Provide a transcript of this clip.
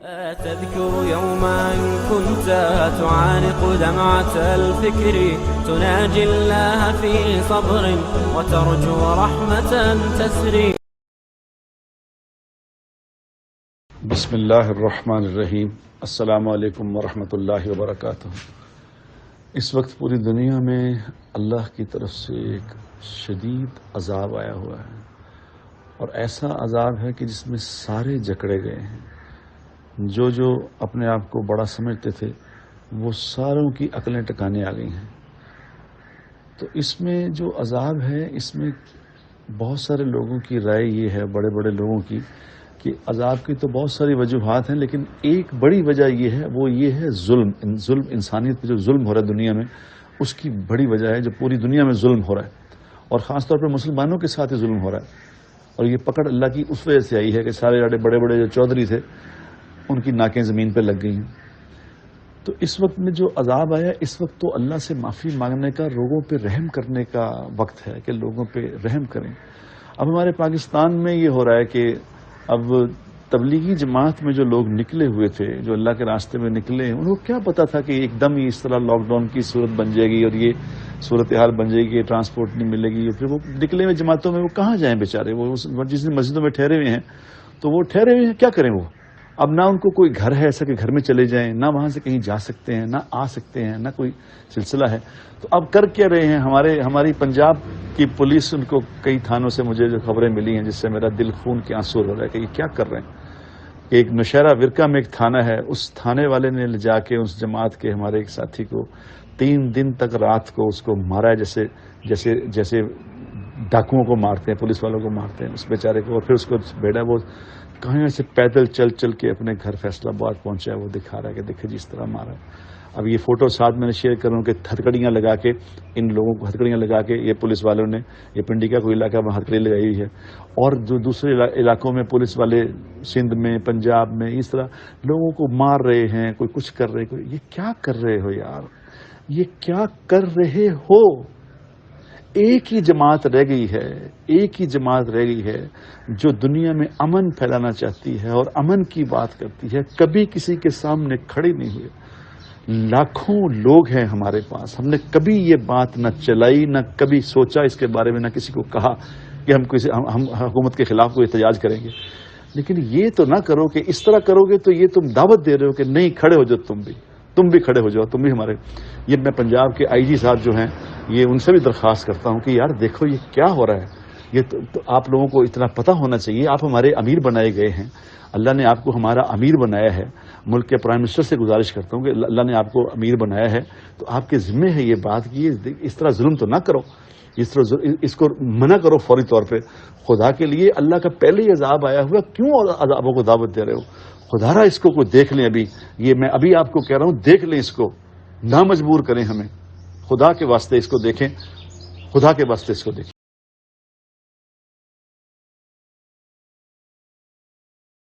تذكر يوما كنت تعانق دمعة الفكر تناجي الله في صبر وترجو رحمة تسري. بسم اللہ الرحمن الرحیم. السلام علیکم ورحمۃ اللہ وبرکاتہ. اس وقت پوری دنیا میں اللہ کی طرف سے ایک شدید عذاب آیا ہوا ہے، اور ایسا عذاب ہے کہ جس میں سارے جکڑے گئے ہیں. جو اپنے آپ کو بڑا سمجھتے تھے وہ ساروں کی عقلیں ٹکانے آ گئی ہیں. تو اس میں جو عذاب ہے، اس میں بہت سارے لوگوں کی رائے یہ ہے، بڑے بڑے لوگوں کی، کہ عذاب کی تو بہت ساری وجوہات ہیں، لیکن ایک بڑی وجہ یہ ہے، وہ یہ ہے ظلم. انسانیت پہ جو ظلم ہو رہا ہے دنیا میں، اس کی بڑی وجہ ہے. جو پوری دنیا میں ظلم ہو رہا ہے، اور خاص طور پر مسلمانوں کے ساتھ ہی ظلم ہو رہا ہے. اور یہ پکڑ اللہ کی اس وجہ سے آئی ہے کہ سارے بڑے بڑے جو چودھری تھے ان کی ناکیں زمین پہ لگ گئی ہیں. تو اس وقت میں جو عذاب آیا، اس وقت تو اللہ سے معافی مانگنے کا، لوگوں پہ رحم کرنے کا وقت ہے کہ لوگوں پہ رحم کریں. اب ہمارے پاکستان میں یہ ہو رہا ہے کہ اب تبلیغی جماعت میں جو لوگ نکلے ہوئے تھے، جو اللہ کے راستے میں نکلے ہیں، انہوں کو کیا پتا تھا کہ ایک دم ہی اس طرح لاک ڈاؤن کی صورت بن جائے گی اور یہ صورتحال بن جائے گی، ٹرانسپورٹ نہیں ملے گی. پھر وہ نکلے ہوئے جماعتوں میں وہ کہاں جائیں بیچارے؟ وہ جس مسجدوں میں ٹھہرے ہوئے ہیں تو وہ ٹھہرے ہوئے ہیں، کیا کریں وہ؟ اب نہ ان کو کوئی گھر ہے ایسا کہ گھر میں چلے جائیں، نہ وہاں سے کہیں جا سکتے ہیں، نہ آ سکتے ہیں، نہ کوئی سلسلہ ہے. تو اب کر کیا رہے ہیں؟ ہماری پنجاب کی پولیس، ان کو کئی تھانوں سے مجھے جو خبریں ملی ہیں جس سے میرا دل خون کے آنسو ہو رہا ہے کہ یہ کیا کر رہے ہیں. ایک نوشہرہ ورکہ میں ایک تھانہ ہے، اس تھانے والے نے لے جا کے اس جماعت کے ہمارے ایک ساتھی کو 3 دن تک رات کو اس کو مارا ہے، جیسے ڈاکوؤں کو مارتے ہیں، پولیس والوں کو مارتے ہیں اس بیچارے کو. اور پھر اس کو بیٹا وہ کہیں سے پیدل چل کے اپنے گھر فیصل آباد پہنچا ہے، وہ دکھا رہا ہے کہ دیکھیں جس طرح مارا ہے. اب یہ فوٹو ساتھ میں نے شیئر کر رہا ہوں کہ ہتھکڑیاں لگا کے ان لوگوں کو یہ پولیس والوں نے، یہ پنڈی کا کوئی علاقہ میں ہتھکڑی لگائی ہوئی ہے، اور جو دوسرے علاقوں میں پولیس والے سندھ میں، پنجاب میں اس طرح لوگوں کو مار رہے ہیں، کوئی کچھ کر رہے. یہ کیا کر رہے ہو یار؟ یہ کیا کر رہے ہو؟ ایک ہی جماعت رہ گئی ہے جو دنیا میں امن پھیلانا چاہتی ہے اور امن کی بات کرتی ہے. کبھی کسی کے سامنے کھڑے نہیں ہوئے. لاکھوں لوگ ہیں ہمارے پاس، ہم نے کبھی یہ بات نہ چلائی، نہ کبھی سوچا اس کے بارے میں، نہ کسی کو کہا کہ ہم حکومت کے خلاف کوئی احتجاج کریں گے. لیکن یہ تو نہ کرو کہ اس طرح کرو گے تو یہ تم دعوت دے رہے ہو کہ نہیں، کھڑے ہو جاؤ، تم بھی کھڑے ہو جاؤ، تم بھی ہمارے. یہ میں پنجاب کے آئی جی صاحب جو ہیں، یہ ان سے بھی درخواست کرتا ہوں کہ یار دیکھو یہ کیا ہو رہا ہے. یہ تو آپ لوگوں کو اتنا پتہ ہونا چاہیے. آپ ہمارے امیر بنائے گئے ہیں، اللہ نے آپ کو ہمارا امیر بنایا ہے. ملک کے پرائم منسٹر سے گزارش کرتا ہوں کہ اللہ نے آپ کو امیر بنایا ہے تو آپ کے ذمہ ہے یہ بات کہ اس طرح ظلم تو نہ کرو، اس کو منع کرو فوری طور پہ. خدا کے لیے اللہ کا پہلے ہی عذاب آیا ہوا، کیوں عذابوں کو دعوت دے رہے ہو؟ خدا را اس کو کوئی دیکھ لیں. میں ابھی آپ کو کہہ رہا ہوں، دیکھ لیں اس کو، نہ مجبور کریں ہمیں. خدا کے واسطے اس کو دیکھیں، خدا کے واسطے اس کو دیکھیں.